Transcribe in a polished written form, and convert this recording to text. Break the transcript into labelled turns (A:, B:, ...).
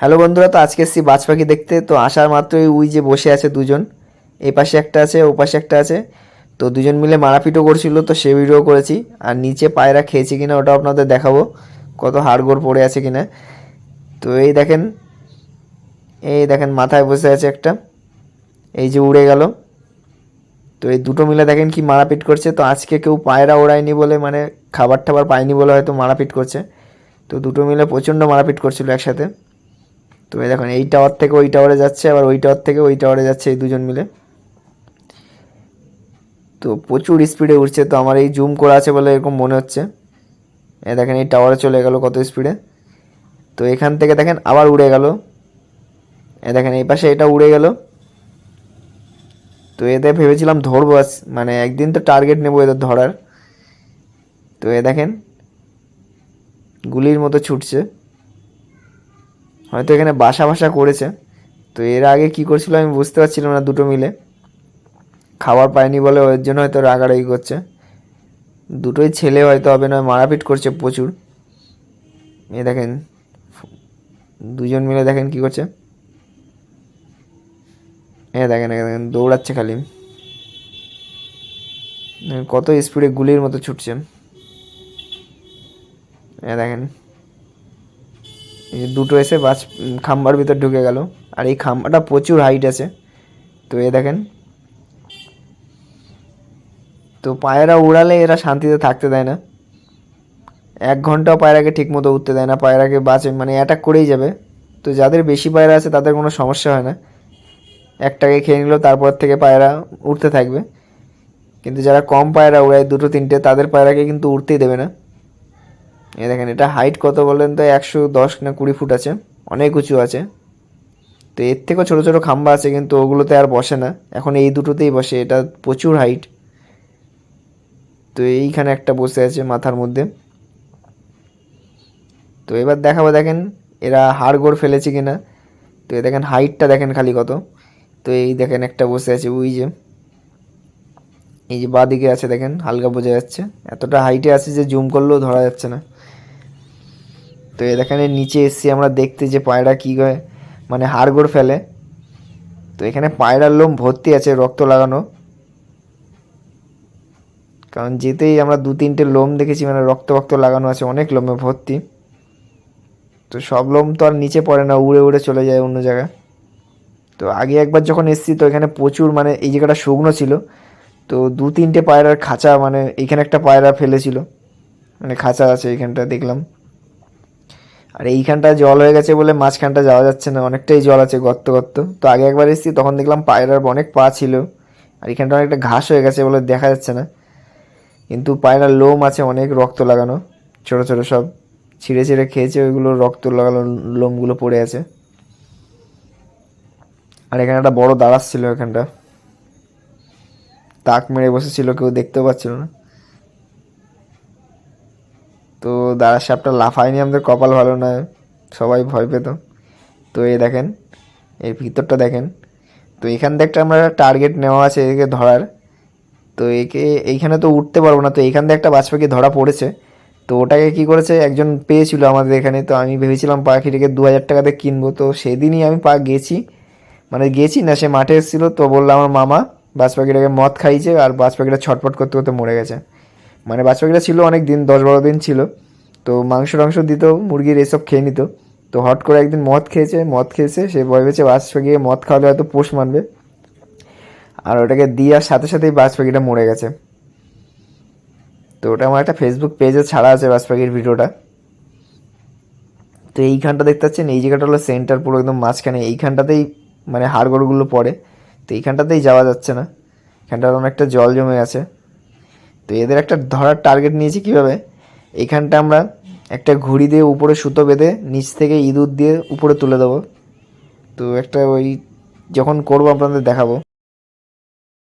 A: Hello বন্ধুরা, তো আজকে এসেছি বাজ পাখি দেখতে। তো আসার মাত্রই ওই যে বসে আছে দুজন, এই পাশে একটা আছে ও পাশে একটা আছে। তো দুজন মিলে মারাপিটও করছিল, তো সে ভিডিও করেছি। আর নিচে পায়রা খেয়েছে কিনা ওটাও আপনাদের দেখাবো, কত হাড়গোড় পড়ে আছে কিনা। তো এই দেখেন মাথায় বসে আছে একটা, এই যে উড়ে গেল। তো এই দুটো মিলে দেখেন কি মারাপিট করছে। তো আজকে কেউ পায়রা ওড়ায়নি বলে, মানে খাবার টাবার পায়নি বলে হয়তো মারাপিট করছে। তো দুটো মিলে প্রচণ্ড মারাপিট করছিল একসাথে। তো এই দেখুন, এই টাওয়ার থেকে ওই টাওয়ারে যাচ্ছে, আবার ওই টাওয়ার থেকে ওই টাওয়ারে যাচ্ছে এই দুজন মিলে। তো প্রচুর স্পিডে উঠছে, তো আমার এই জুম করা আছে বলে এরকম মনে হচ্ছে। এই দেখেন এই টাওয়ারে চলে গেল কত স্পিডে। তো এখান থেকে দেখেন আবার উড়ে গেল। এই দেখেন এই পাশে এটা উড়ে গেল। তো এদের ভেবেছিলাম ধরবো, মানে একদিন তো টার্গেট নেবো এদের ধরার। তো এ দেখেন গুলির মতো ছুটছে, হয়তো এখানে বাসা বাসা করেছে। তো এর আগে কি করছিল আমি বুঝতে পারছিলাম না, দুটো মিলে খাবার পায়নি বলে ওর জন্য হয়তো রাগারাগি করছে। দুটোই ছেলে হয়তো হবে, নয় মারাপিট করছে প্রচুর। এই দেখেন দুজন মিলে দেখেন কি করছে। দেখেন দৌড়াচ্ছে খালি, কত স্পিডে গুলির মতো ছুটছে। দেখেন এই যে দুটো এসে বাস খাম্বার ভিতর ঢুকে গেল। আর এই খাম্বাটা প্রচুর হাইট আছে। তো দেখেন, তো পায়রা উড়ালে এরা শান্তিতে থাকতে দেয় না। 1 ঘন্টাও পায়রাকে ঠিক মতো উঠতে দেয় না, পায়রাকে বাঁচে মানে অ্যাটাক করেই যাবে। তো যাদের বেশি পায়রা আছে তাদের কোনো সমস্যা হয় না, একটাকে খেয়ে নিল তারপর থেকে পায়রা উঠতে থাকবে। কিন্তু যারা কম পায়রা উড়ায়, দুটো তিনটে, তাদের পায়রাকে কিন্তু উঠতেই দেবে না। দেখেন এটা হাইট কত বলেন তো, 110 না 20 ফুট আছে, অনেক উঁচু আছে। তো এর থেকেও ছোটো ছোটো খাম্বা আছে, কিন্তু ওগুলোতে আর বসে না, এখন এই দুটোতেই বসে। এটা প্রচুর হাইট। তো এইখানে একটা বসে আছে মাথার মধ্যে। তো এবার দেখাবো দেখেন এরা হাড়গোড় ফেলেছে কিনা। তো দেখেন হাইটটা দেখেন খালি কত। তো এই দেখেন একটা বসে আছে, ওই যে এই যে বাঁ দিকে আছে দেখেন, হালকা বোঝা যাচ্ছে। এতটা হাইটে আছে যে জুম করলেও ধরা যাচ্ছে না। তো এই দেখেন এর নিচে এসছি আমরা দেখতে যে পায়রা কী করে মানে হাড়গোড় ফেলে। তো এখানে পায়রার লোম ভর্তি আছে রক্ত লাগানো, কারণ যেতেই আমরা 2-3টে লোম দেখেছি, মানে রক্ত রক্ত লাগানো আছে, অনেক লোমে ভর্তি। তো সব লোম তো আর নিচে পড়ে না, উড়ে উড়ে চলে যায় অন্য জায়গায়। তো আগে একবার যখন এসেছি তো এখানে প্রচুর, মানে এই জায়গাটা শুকনো ছিল। তো 2-3টে পায়রার খাঁচা, মানে এইখানে একটা পায়রা ফেলেছিল, মানে খাঁচা আছে এইখানটা দেখলাম। আর এইখানটা জল হয়ে গেছে বলে মাঝখানটা যাওয়া যাচ্ছে না, অনেকটাই জল আছে, গর্ত গর্ত। তো আগে একবার এসেছি তখন দেখলাম পায়রার অনেক পা ছিল। আর এখানটা অনেকটা ঘাস হয়ে গেছে বলে দেখা যাচ্ছে না, কিন্তু পায়রার লোম আছে অনেক রক্ত লাগানো, ছোটো ছোটো সব ছিঁড়ে ছিঁড়ে খেয়েছে, ওইগুলো রক্ত লাগানো লোমগুলো পড়ে আছে। আর এখানে একটা বড় দাঁড়াস ছিল, এখানটা তাক মেরে বসেছিল, কেউ দেখতেও পাচ্ছিল না। তো দাঁড়ার সাপটা লাফায়নি, আমাদের কপাল ভালো না, সবাই ভয় পেত। তো এই দেখেন এর ভিতরটা দেখেন। তো এখান থেকে একটা আমরা টার্গেট নেওয়া আছে একে ধরার। তো একে এইখানে তো উঠতে পারবো না, তো এইখান থেকে একটা বাজ পাখি ধরা পড়েছে। তো ওটাকে কি করেছে, একজন পেয়েছিল আমাদের এখানে। তো আমি ভেবেছিলাম পাখিটাকে 2000 টাকাতে কিনবো। তো সেদিনই আমি গেছি, মানে গেছি না, সে মাঠে এসেছিলো। তো বললাম আমার মামা বাজ পাখিটাকে মদ খাইছে, আর বাজ পাখিটা ছটফট করতে করতে মরে গেছে। মানে বাজ পাখিটা ছিল অনেক দিন, 10-12 দিন ছিল। তো মাংস টাংস দিত, মুরগির এসব খেয়ে নিত। তো হট করে একদিন মদ খেয়েছে, মদ খেয়েছে সে ভয় পেয়েছে বাজ পাখিকে মদ খাওয়ালে হয়তো পোষ মানবে, আর ওটাকে দেওয়ার সাথে সাথেই বাজ পাখিটা মরে গেছে। তো ওটা আমার একটা ফেসবুক পেজে ছাড়া আছে বাজ পাখির ভিডিওটা। তো এইখানটা দেখতে পাচ্ছেন, এই জায়গাটা হলো সেন্টার, পুরো একদম মাঝখানে। এইখানটাতেই মানে হাড়গোড়গুলো পড়ে। তো এইখানটাতেই যাওয়া যাচ্ছে না, এখানটার অনেকটা জল জমে আছে। তো এদের একটা ধরার টার্গেট নিয়েছি কীভাবে, এইখানটা আমরা একটা ঘুড়ি দিয়ে উপরে সুতো বেঁধে নিচ থেকে ইঁদুর দিয়ে উপরে তুলে দেবো। তো একটা ওই যখন করবো আপনাদের দেখাবো।